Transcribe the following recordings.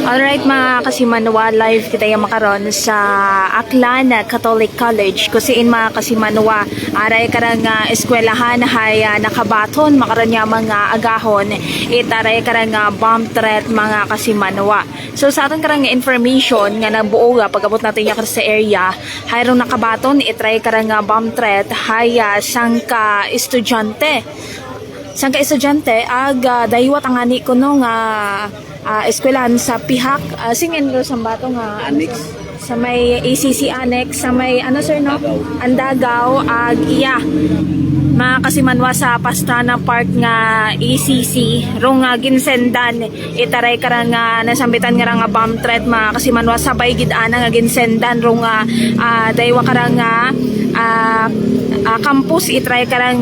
Alright mga kasimanwa, live kita yung makaron sa Aklan Catholic College. Kusiin mga kasimanwa, aray karang eskwelahan hay nakabaton makaron niya mga agahon. Itaray karang bomb threat mga kasimanwa. So sa aton karang information nga nabuo pag-abot natin yung sa area, hayron nakabaton itray karang bomb threat hay sangka estudyante. Sangka estudyante ag daywa tangani kuno nga eskwelahan sa Pihak, singin ko sa bato nga Annex. sa may ACC Annex, sa may ano sir no? Andagaw, ag iya. Mga kasimanwa sa Pastrana Park nga ACC, rong ginsendan, itaray karang nasambitan nga nga bomb threat mga kasimanwa sabay gid-ana nga ginsendan rong daywa karang campus itry karang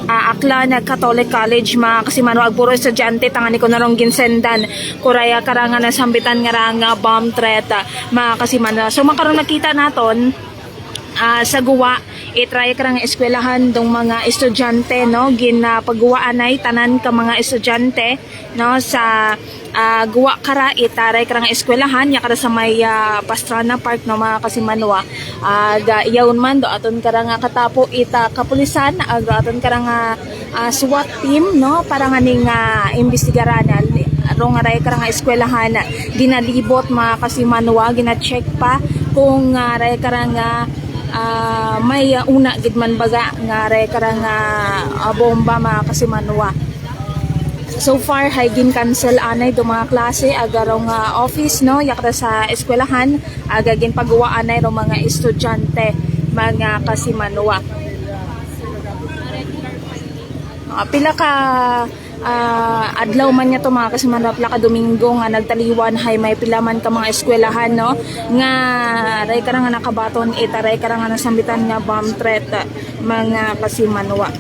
Aklan Catholic College mga kasimanwa ag puro estudyante tangani ko narong ginsendan kuraya karang nasambitan nga bomb threat mga kasimanwa. So makaron nakita naton sa guwa itry karang eskwelahan dong mga estudyante no ginapagawa anay tanan ka mga estudyante no sa guwa kara itaray karang eskwelahan ya kara sa may Pastrana Park no mga kasimanwa iyawn man do aton karang katapo ita kapulisan ag aton karang SWAT team no para nganing imbestigaran rong aray karang eskwelahan ginalibot mga kasimanwa gina-check pa kung aray karang may una gid man baga nga re karang bomba mga kasimanwa. So far hay gin cancel anay do mga klase agarong office no yakra sa eskwelahan aga gin pagawa anay ro mga estudyante mga kasimanwa. Pila ka adlaw man niya to mga kasimanwa, pila ka Domingo nga nagtaliwan hay may pilaman ka mga eskwelahan no nga ray karang nakabaton itaray karang nasambitan nga bomb threat mga kasimanwa.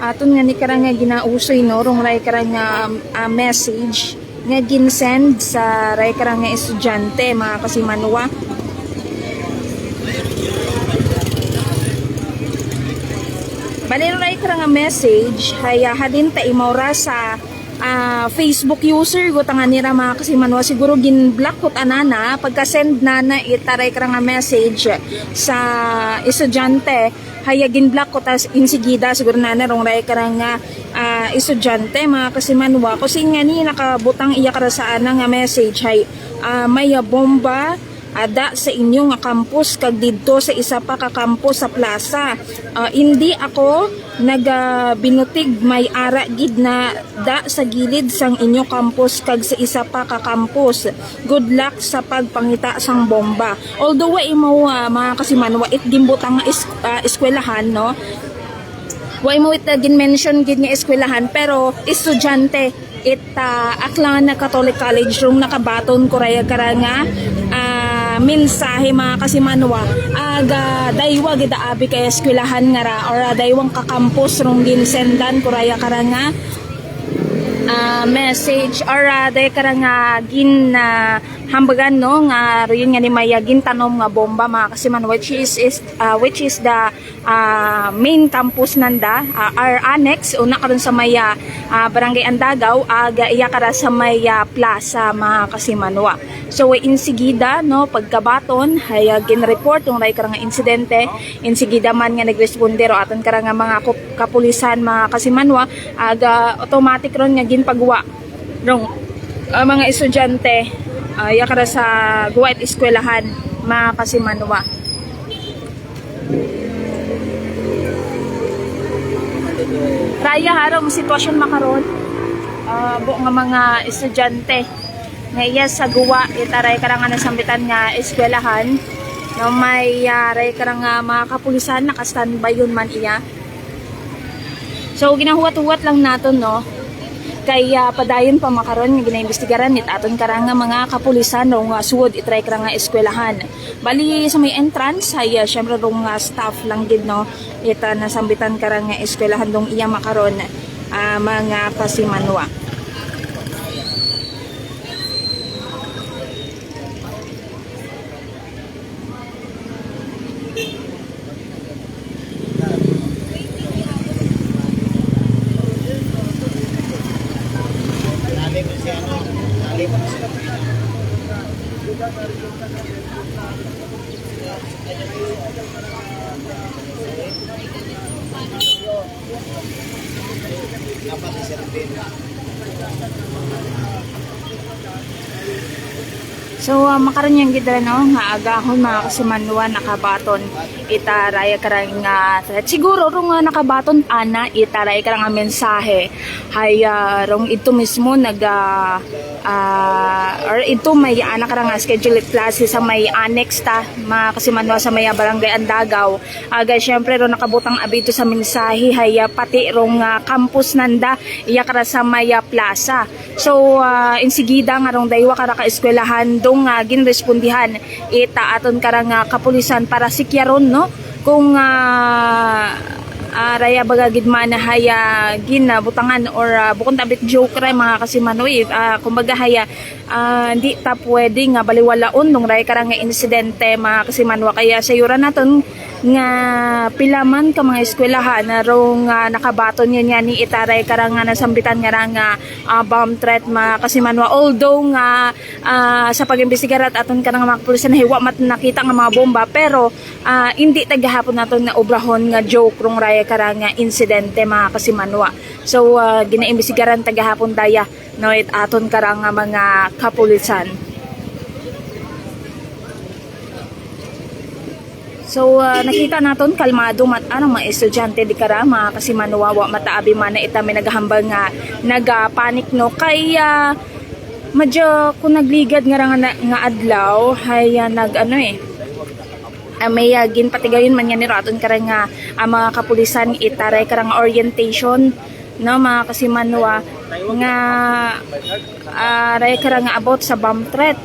Aton nga ni karang ginausoy no rong ray karang message nga ginsend sa ray karang estudyante mga kasimanwa. Balero na ikarang message hay hadin ta imawra sa Facebook user go tanga nira mga kasimanwa siguro gin-block ko anana pagka-send na itaray karang message sa estudyante hay gin-block ko tas insigida siguro na rong ray karang estudyante mga kasimanwa kasi nga ni nakabutang iya kara sa nga message hay may bomba ada sa inyong campus kag didto sa isa pa ka campus sa plaza. Hindi ako nagabinutig may ara gid na da sa gilid sang inyo campus kag sa isa pa ka campus. Good luck sa pagpangita sang bomba. Although imo mga kasimanwa it dimbutang eskwelahan no. Wa mo it gin-mention gid nga eskwelahan pero estudyante Aklan Catholic College rong nakabaton kuraya karanga mensahe mga kasimanwa aga daywa gid abi kay eskwelahan nga ra or daywang ka campus rong ginsendan kuraya karanga message or day karanga gin hambagan no nga yun nga ni Maya gintanom nga bomba mga kasimanwa which is the main campus nanda our annex una karon sa Maya barangay Andagaw aga iya kara sa Maya plaza mga kasimanwa. So insigida no pagkabaton hay gin-report yung ray karang insidente insigida man nga nagrespondero aton karang mga kapulisan mga kasimanwa aga automatic ron nga ginpagawa rong mga estudyante yakara sa guwait eskwelahan mga kasimanwa. Raya harong sitwasyon makaron bu nga mga estudyante nga iya sa guwa itaray karang nasambitan nga eskwelahan no may ray karang mga kapulisan naka-standby yun man iya. So ginahuwat-huwat lang naton no kay padayon pa makaron nga ginaimbestigaran nit aton karang mga kapulisan rong suwod itray karang eskwelahan. Bali sa may entrance ay syempre rong staff lang gid no ita nasambitan karang eskwelahan dong iya makaron mga kasimanwa. So makaroon yung gidra no nga agahon mga kasimanwa nakabaton itaraya karang siguro rong nakabaton ana itaraya karang mensahe hay rong ito mismo nag or ito may ana karang schedule klase sa may annex ta mga kasimanwa sa may barangay Andagaw aga syempre ro nakabutang abito sa mensahe hay pati rong campus nanda iya kara sa may plaza. So insigida nga rong daywa kara ka eskwelahan ginrespondihan ita aton karang kapulisan para sikyaron no kung raya bagagid man haya ginabutangan or bukod tabit joke ray mga kasimanoy kumbaga haya hindi ta pwede nga baliwalaon nung raya karang insidente mga kasimanwa kaya sayura naton nga pilaman ka mga eskwelahan narong nakabaton niya ni itaray karang nasambitan nga bomb threat mga kasimanwa although nga sa pag-imbestigar at aton karang mga kapulisan hiwa mat nakita nga mga bomba pero hindi tagahapon naton na obrahon nga joke rong raya karang insidente mga kasimanwa. So ginaimbestigaran tagahapon daya no it aton karang mga kapulisan. So nakita naton kalmado mat anong mga estudyante di kara mga kasimanwa wa mataabi man na ita may naghambal nga nagapanik no kay medyo kung nagligad nga adlaw hay nag ano may ginpatigayon man yan ni raton karang mga kapulisan itaray karang orientation no mga kasimanwa nga ray karang about sa bomb threat.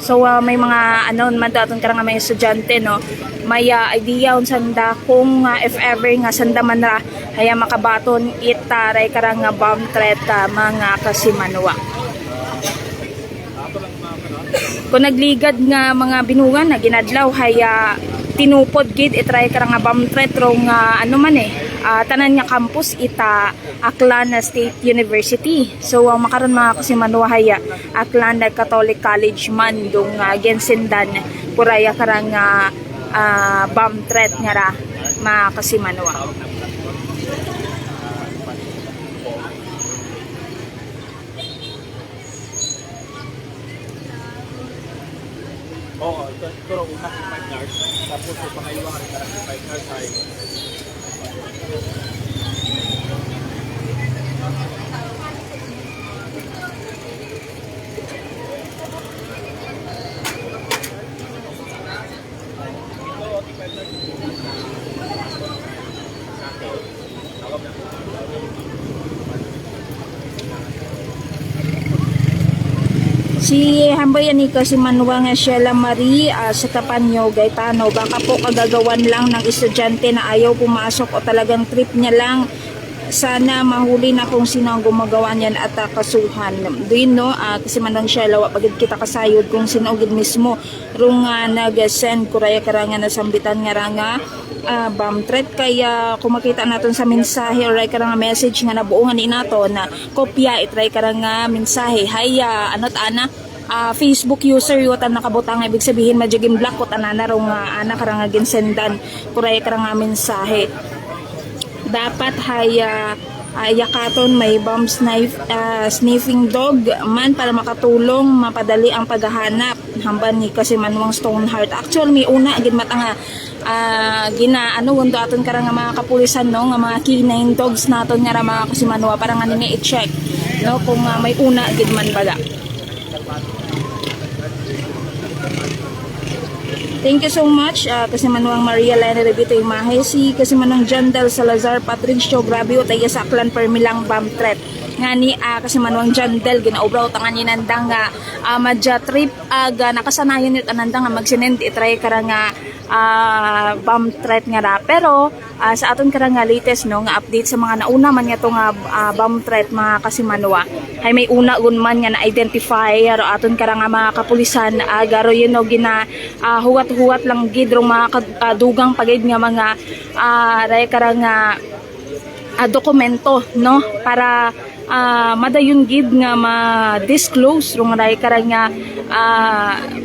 So may mga ano man daton karang mga estudyante no may idea unsanda kung if ever nga sanda man ra haya makabaton itaray karang bomb threat mga kasimanwa. Kung nagligad nga mga binungan na ginadlaw haya tinupod gid itry karang bomb threat rong ano man tanan nga campus ita Aklan State University. So makaron mga kasimanwa haya Aklan Catholic College man dong gensendan puraya karang bomb threat nga ra mga kasimanwa. Oo, pero una si 5 yards, tapos yung pangayuwa ka rin si 5 yards ay Si hambayan ni Kasimanwa nga Sheila Marie sa Tapanyo, Gaetano, baka po kagagawan lang ng estudyante na ayaw pumasok o talagang trip niya lang. Sana mahuli na kung sino ang gumagawa niyan at kasuhan. Doon no, kasi manang Sheila, pagid kita kasayod kung sino gid mismo rung nag-send kuraya karanga na sambitan nga ranga bomb threat kaya kung makita naton sa mensahe or ay karang message nga nabuongan ni nato na kopya itry karang mensahe haya anot ana Facebook user yutan nakabutang ibig sabihin madjagim black ko tanana rong ana karang ginsendan kuray karang mensahe dapat haya yakaton may bomb sniffing dog man para makatulong mapadali ang paghahanap hamban ni Kasimanwang Stoneheart. Actually may una gid matanga ginaano wando aton karang mga kapulisan no nga mga K9 dogs naton nga mga Kasimanwa para nga ni i-check no kung may una gid man bala. Thank you so much Kasimanwang Maria Lena Revito Imahe si Kasimanwang Jandel Salazar Patricio grabe o tayo sa Aklan Permilang bomb threat nga ni Kasimanwang Jandel ginaubraw tangan ni nandang madja trip aga nakasanayon nit anandang nga magsinend itry karang bomb threat nga ra pero sa aton karang latest no nga update sa mga nauna man nga tong bomb threat mga Kasimanwa hay may una gun man nga na-identify aton karang mga kapulisan garo yun no gina huwat lang gid rong mga dugang pagid nga mga ray karang dokumento no para madayon gid nga ma-disclose rong ray karang nga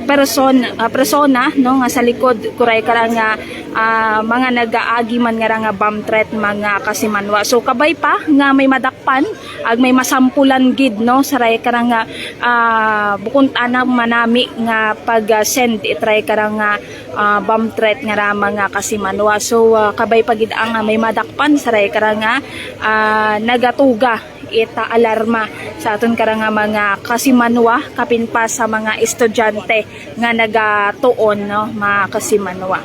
persona no nga sa likod kuray karang nga mga nagaagi man nga nga bomb threat mga kasimanwa. So kabay pa nga may madakpan ag may masampulan gid no sa ray karang nga bukod anang manami nga pag-send itray karang nga bomb threat nga ra mga kasimanwa. So kabay pa gid ang may madakpan sa ray karang nga nagatuga ita alarma sa aton karang nga mga kasimanwa kapin pa sa mga estudyante nga nagatuon no mga kasimanwa.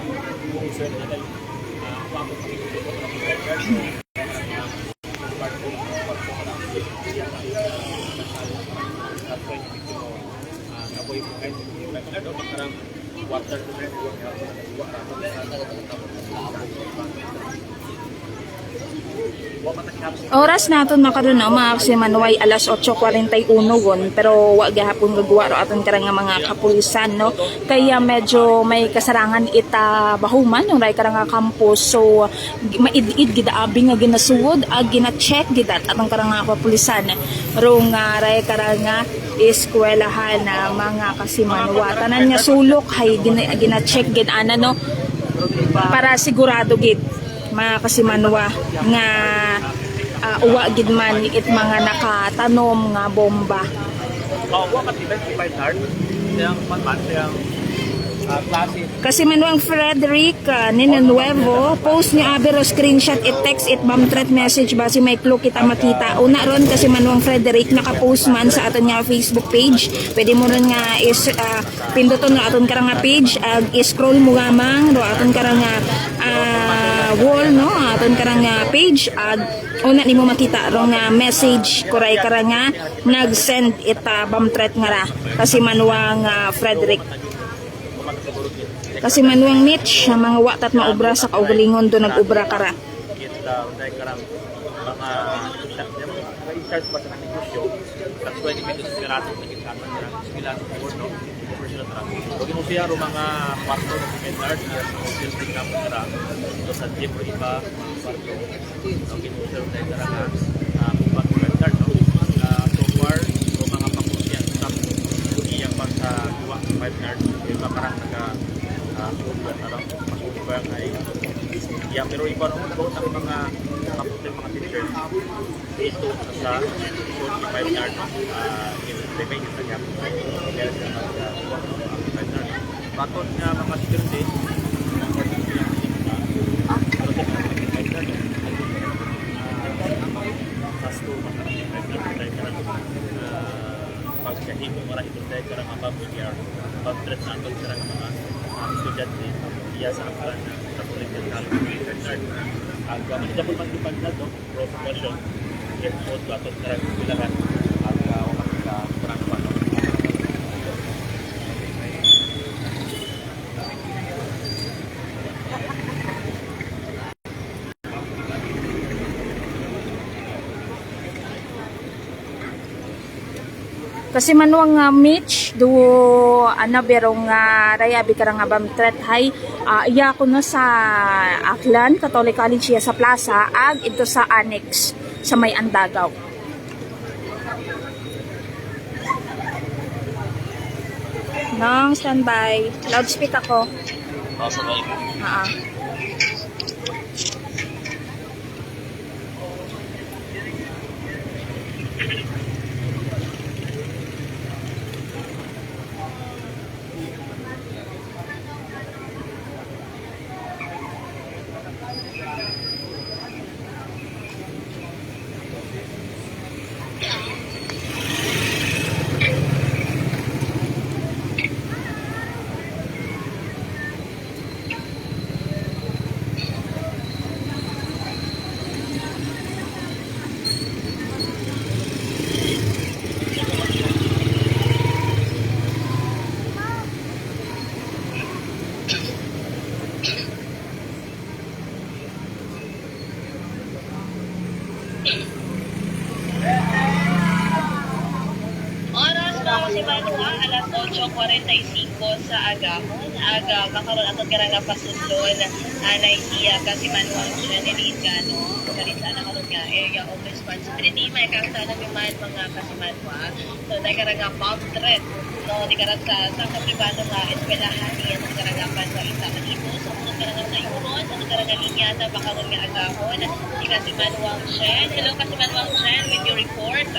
Oras naton makaron no mga kasimanway alas 8:41 gon pero wa gihapon gagawa ro aton karang nga mga kapulisan no kaya medyo may kasarangan ita bahuman yung ray karang nga campus. So maid-id gid abi nga ginasuod ag gina-check gid atong karang nga kapulisan rong ray karang nga eskwelahan na mga kasimanwa tanan nga sulok hay gina-check gid ana no para sigurado gid mga kasimanwa nga uwa gid man it mga nakatanom nga bomba. Wa ka tibet si Bernard yang man yang klase. Kasi manuang Frederick Ninanuevo post niya abero screenshot it text it bomb threat message basi may clue kita makita. Una ron kasi manuang Frederick naka-post man sa aton nga Facebook page. Pwede mo ron nga is pinduton nga aton karang nga page ag scroll mo gamang do aton karang nga wall no aton karang nga page ag una nimo makita ro nga message kuray karang nga nag-send ita bomb threat nga ra kasi manuang Frederick. Kasi manuang Mitch, mga watat maubra sa kaugalingon do nag-ubra kara. Dahil karang mga start pa sa negosyo, sa 20 minutes sigurado na ginatan nila sila sa no professional tra. Kung mo siya ro mga kwarto na seminar niya sa hotel din na para to sa jeep ro iba mga kwarto. Ang ginuso dahil karang pag-start no. So far ro mga pakusyan sa iyang pag sa 5 yards iba parang pero iba naman po ang mga kaputin mga teachers dito sa 45 yards remain sa gap kaya sa mga 45 yards baton nga mga security pagkahimo marahil tayo karang mapapagyan pag-threat na ang karang mga estudyante iya sa plan sa political college ang gamit na po magtupad na ito promotion yes po ato karang bilangan ang karang pano Kasi manuang Mitch do berong rayabi karang bomb threat hay iya ko na sa Aklan Catholic College ya sa plaza ag ito sa annex sa may Andagaw. Nang standby loudspeaker ko. 8:45 sa agahon. Aga makaroon ato ka nga pasudlon na iya kasi manual generate ka no. Galit sa nakaroon nga area of responsibility may kasana naman mga kasimanwa. So dahil nga bomb threat no di karat sa pribado nga eskwelahan iya sa karagapan sa isa manito so kung karang na iuron sa karang linya na makaroon nga agahon di kasi manual Shen. Hello kasi manual Shen with your report.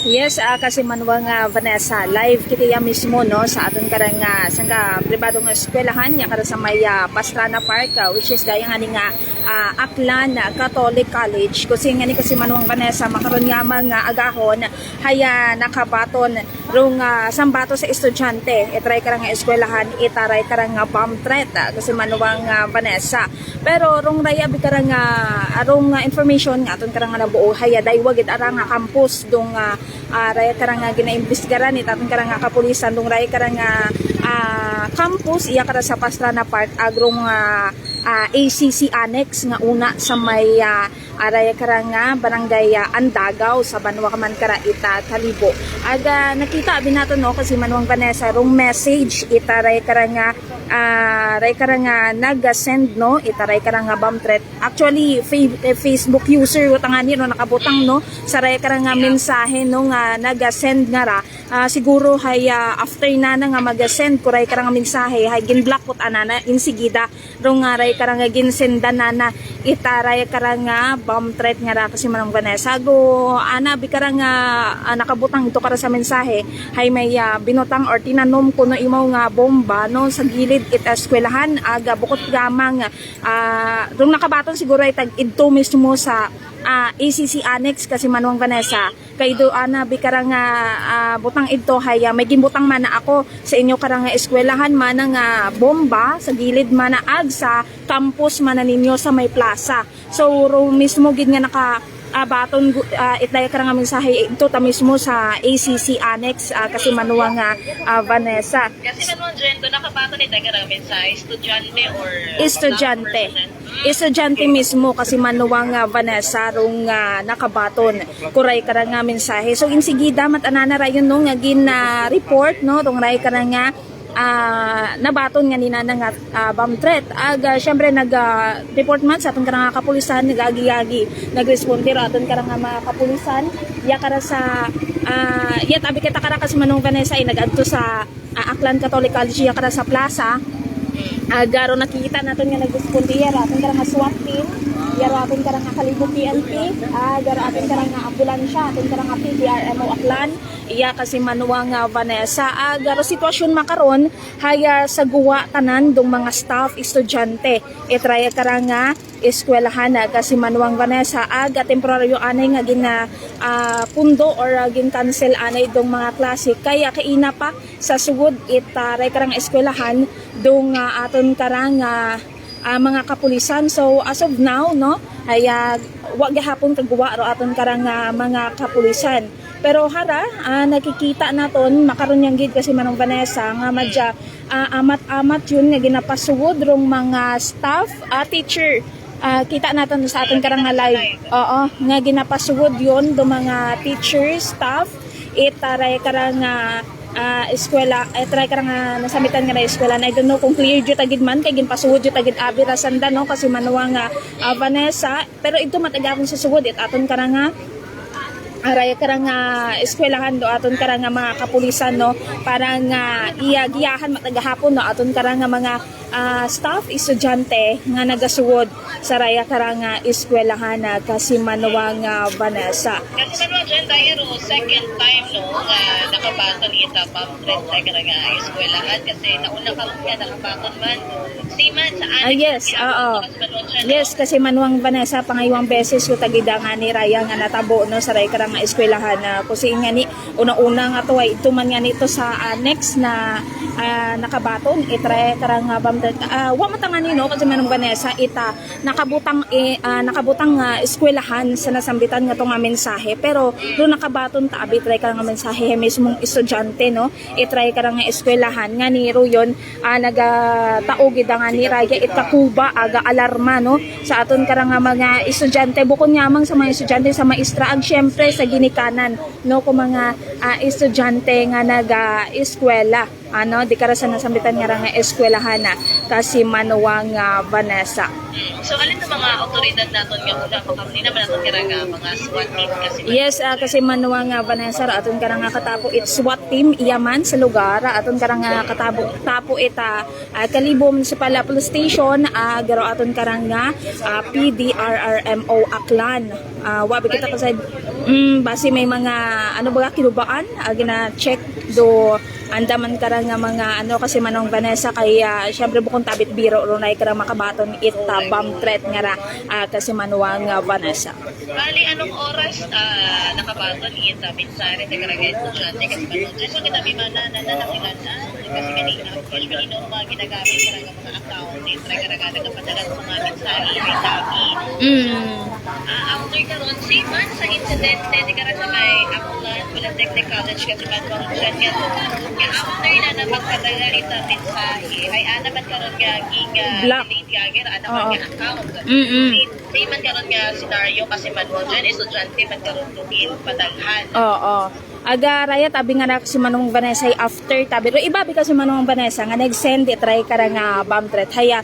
Yes, kasi manuwang Vanessa, live kitiya mismo no sa aton karang sa pribadong eskwelahan ya para sa may Pastrana Park which is dayang ani nga Aklan Catholic College kasi nga ni kasi manuwang Vanessa makaron nga mga agahon haya nakabaton rong sambato sa estudyante itry karang eskwelahan itaray karang bomb threat kasi manuwang Vanessa pero rong raya bi karang arong information nga aton karang nabuo haya daywag it arang campus dong raya karang ginaimbestigaran it aton karang kapulisan dong raya karang campus iya kara sa Pastrana Park agrong ACC Annex nga una sa may araya karang barangay Andagaw sa Banwa Kaman kara ita Talibo aga nakita abi nato no kasi manuwang Vanessa rong message ita raya karang ray karang nag-send no ita ray karang bomb threat actually Facebook user utangani no nakabutang no sa raya karang mensahe no nga nag-send nga ra siguro hay after na nga mag-send ko ray karang mensahe hay ginblock pot anana insigida rong ray karang ginsendan na itaray karang bomb threat nga ra kasi manong Vanessa go ana bi karang nakabutang ito kara sa mensahe hay may binutang or tinanom ko no imaw nga bomba no sa gilid it eskwelahan aga bukod gamang rong nakabaton siguro ay tag idto mismo sa ACC Annex kasi manuwang Vanessa kay do ana bi karang butang idto hay may gimbutang man na ako sa inyo karang eskwelahan man nga bomba sa gilid man na ag sa campus man ninyo sa may plaza so ro mismo gid nga naka baton itay karang mensahe ito ta mismo sa ACC Annex kasi manuwang Vanessa Kasi manual Jen do nakabato ni karang mensahe estudyante or estudyante mismo kasi manuwang Vanessa rong nakabaton kuray karang mensahe so insigida mat anana rayon no nga gin report no rong ray karang nabaton nga nina nga bomb threat aga syempre nag-report man sa aton karang kapulisan nagagi nagresponde ra aton karang mga kapulisan ya kara sa ya tabi kita kara kasi manong Vanessa ay nagadto sa Aklan Catholic College ya kara sa plaza garo nakikita naton nga nagresponde ya aton karang SWAT team yaro aton karang Kalibo PNP garo aton karang ambulansya aton karang PDRMO Aklan iya kasi manuwang Vanessa garo sitwasyon makaron haya sa guwa tanan dong mga staff estudyante itraya karang eskwelahan kasi manuwang Vanessa aga temporaryo anay nga gina pundo or gin cancel anay dong mga klase kaya kaina pa sa sugod itaray karang eskwelahan dong aton karang mga kapulisan so as of now no ay wag gahapon kagwa ro aton karang mga kapulisan pero hara nakikita naton makaron yang gid kasi manong Vanessa nga madya amat-amat yun nga ginapasugod rong mga staff teacher kita naton sa aton karang live nga ginapasugod yun do mga teachers staff itaray karang eskwela try karang nasamitan nga na eskwela na I don't know kung clear jud agid man kay ginpasugod jud agid abi ra sanda no kasi manuwang Vanessa pero ito matagakon sa sugod aton karang aray karang eskwelahan do aton karang mga kapulisan no para nga giyahan matagahapon no aton karang mga staff estudyante nga nagasugod sa raya karang eskwelahan kasi manuwang Vanessa Kasi manual Jen tayo second time no nga nakabaton ita bomb threat sa karang eskwelahan kasi nauna ka nga nakabaton man siman sa yes yes kasi manuwang Vanessa pangaywang beses ko tagida nga ni raya nga natabo no sa raya karang eskwelahan kasi nga ni una-una nga to ay ito man nga nito sa annex na nakabaton itry karang wa matangani no kasi manong Vanessa ita nakabutang eskwelahan sa nasambitan nga to nga mensahe pero do nakabaton ta abi try karang mensahe mismong estudyante no itry karang eskwelahan nga ni yon nagataog gid nga ni raya itakuba aga alarma no sa aton karang mga estudyante bukod nyamang sa mga estudyante sa maestra ag syempre sa ginikanan no ko mga estudyante nga naga-eskwela di karasan na sambitan nga nga eskwelahan na kasi manuwang Vanessa. So alin sa mga otoridad naton nga una makamni naman naton nga mga SWAT team kasi Yes, kasi manuwang Vanessa aton ka nga katabo it SWAT team iyaman sa lugar aton ka nga tapo ita Kalibo Municipal Police Station garo aton ka nga PDRRMO Aklan. Wabi kita kasi base may mga kinubaan gina check do andaman karang nga mga kasi manong Vanessa kaya syempre bukong tabit biro runay karang makabaton ita bomb threat nga ra kasi manuwang Vanessa. Bali anong oras nakabaton ita minsare sa karang estudyante kasi manujo so kita mana na nakilan kasi kanina usually no mga ginagamit karang mga account ni karang nagapadala sa mga minsare ay tabi. After karon same man sa incident di karang sa may Aklan Polytechnic College kasi manuwang dyan nga after na napagpadala ita mensahe ay naman karon nga Black. delete yager man nga account. Di man karon nga scenario kasi manual dyan estudyante man karon tumil padalhan. Oo. Aga raya tabi nga na si Manong Vanessa after tabi. Pero iba kasi Manong Vanessa nga nag-send try karang bomb threat. Haya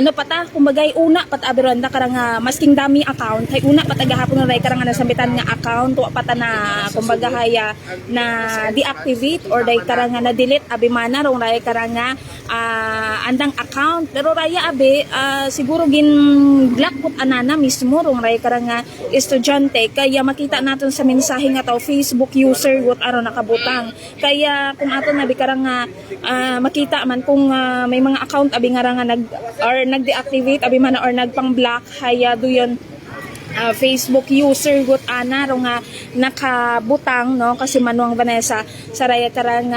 pata kumbagay una patabiron da karang masking dami account. Hay una patagahapon na ray karang nasambitan nga account wa pata na kumbaga haya na deactivate or day karang na delete abi mana rong ray karang andang account. Pero raya abi siguro gin black put anana mismo rong ray karang estudyante kaya makita naton sa mensahe nga taw Facebook user what aron nakabutang kaya kung ato na bikarang makita man kung may mga account abi nga nag-deactivate abi man or nagpang-block haya do yun Facebook user gut ana ro nga nakabutang no kasi manuang Vanessa sa raya karang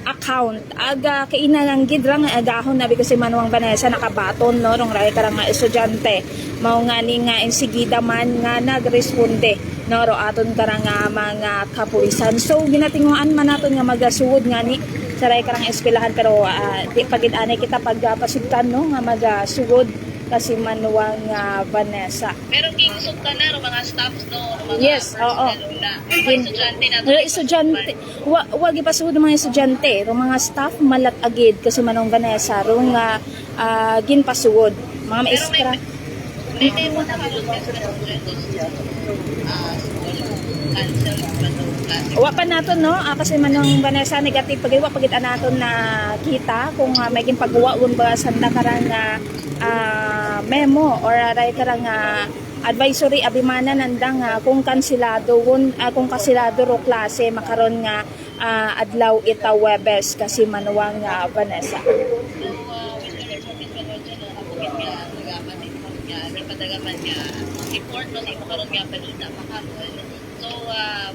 account aga kainang gidrang agahon nabi kasi manuang Vanessa nakabaton no rong ray karang estudyante mao nga ni nga insigida man nga nagresponde no ro aton karang mga kapulisan so ginatinguan man naton nga magasuod nga ni sa ray karang eskwelahan pero di pagid anay kita pagpasugtan no nga magasuod kasi manuwang Vanessa. Pero gingsog ka na mga staffs no mga yes, oo. Estudyante na estudyante wag ipasud mga estudyante ro mga staff malat agid kasi manong Vanessa ro nga ginpasud mga maestra. May mo na kalog sa estudyante. Wa pa naton no kasi manong Vanessa negative pagwa pagit anaton na kita kung may ginpagawa un ba sanda karang memo or aray karang advisory abimana nandang kung kansilado kung kansilado ro klase makaron nga adlaw ita Webes kasi manuwang Vanessa. Report no sa karon nga balita makapon. So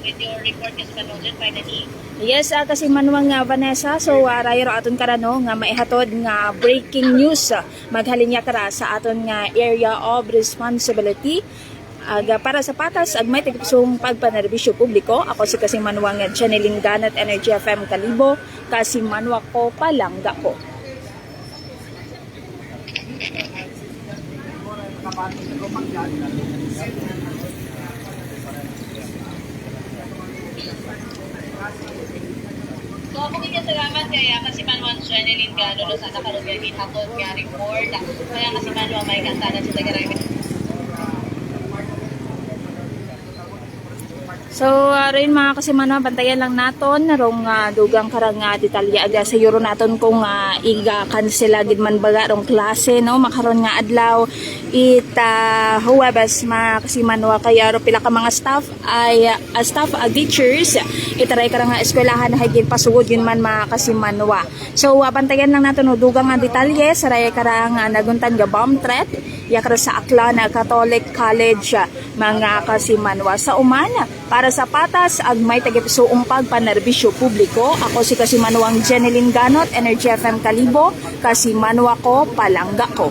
with your report kasi kanodin finally. Yes, kasi manuwang Vanessa. So rayro aton karano nga maihatod nga breaking news maghalinya kara sa aton nga area of responsibility. Para sa patas ag may tigpsong pagpanerbisyo publiko. Ako si kasi manuwang Channeling Ganat Energy FM Kalibo kasi manuwa ko palangga ko. So ako kaya salamat kaya kasi manuwan Channeling Gano sa nakaroon nga ginhatod nga report. Kaya kasi manuwan may kantanan sa Tagaray. So, rin mga kasimana, bantayan lang naton rong dugang karang detalya aga sa euro naton kung iga kansela gid man baga rong klase no makaron nga adlaw ita Huwebes mga kasimanwa kaya ro pila ka mga staff ay staff teachers itaray karang eskwelahan higit pasugod yun man mga kasimanwa. So, bantayan lang naton dugang nga detalye sa ray karang naguntan nga bomb threat yakra sa Aklan Catholic College mga kasimanwa sa umana para sa patas ag may tagipusoong pagpanerbisyo publiko. Ako si Kasimanwang Jeneline Ganot, Energy FM Kalibo, Kasimanwa ko, palangga ko.